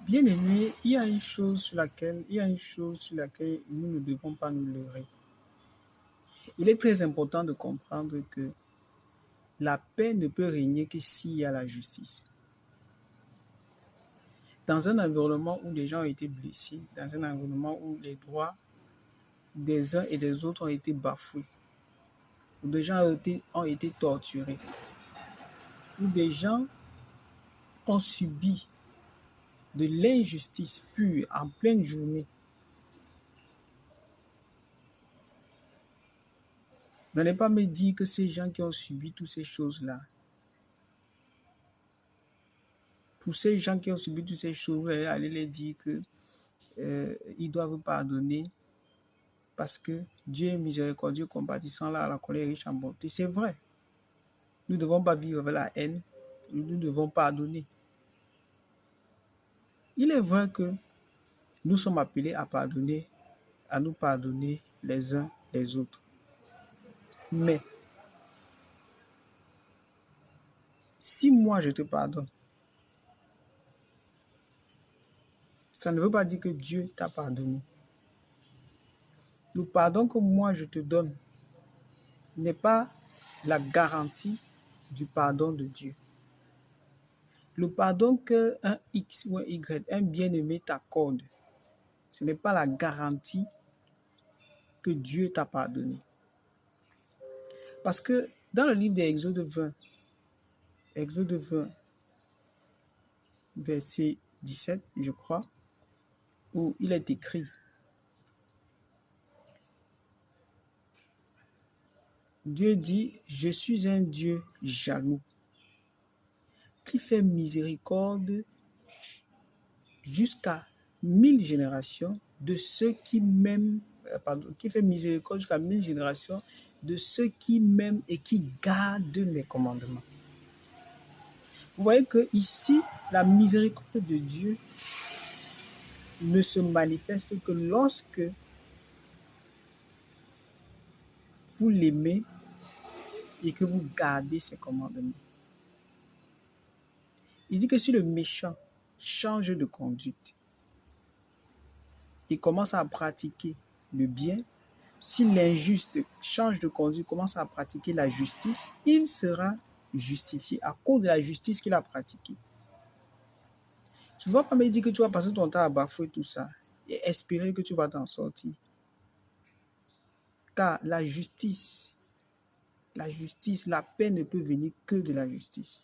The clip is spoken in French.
Bien aimé, il y a une chose sur laquelle nous ne devons pas nous leurrer. Il est très important de comprendre que la paix ne peut régner que s'il y a la justice. Dans un environnement où les gens ont été blessés, dans un environnement où les droits des uns et des autres ont été bafoués, où des gens ont été torturés, où des gens ont subi de l'injustice pure en pleine journée, n'allez pas me dire que ces gens qui ont subi toutes ces choses-là, pour ces gens qui ont subi toutes ces choses, allez les dire que ils doivent pardonner parce que Dieu est miséricordieux, compatissant, là, la colère riche en bonté. C'est vrai. Nous ne devons pas vivre avec la haine. Nous devons pardonner. Il est vrai que nous sommes appelés à pardonner, à nous pardonner les uns les autres. Mais si moi je te pardonne, ça ne veut pas dire que Dieu t'a pardonné. Le pardon que moi je te donne n'est pas la garantie du pardon de Dieu. Le pardon qu'un X ou un Y, un bien-aimé t'accorde, ce n'est pas la garantie que Dieu t'a pardonné. Parce que dans le livre d'Exode 20, verset 17, je crois, où il est écrit: Dieu dit, je suis un Dieu jaloux, qui fait miséricorde jusqu'à 1000 générations de ceux qui m'aiment, qui fait miséricorde jusqu'à 1000 générations de ceux qui m'aiment et qui gardent mes commandements. Vous voyez que ici, la miséricorde de Dieu ne se manifeste que lorsque vous l'aimez et que vous gardez ses commandements. Il dit que si le méchant change de conduite et commence à pratiquer le bien, si l'injuste change de conduite, commence à pratiquer la justice, il sera justifié à cause de la justice qu'il a pratiquée. Tu ne vas pas me dire que tu vas passer ton temps à bafouer tout ça et espérer que tu vas t'en sortir. Car la justice, la paix ne peut venir que de la justice.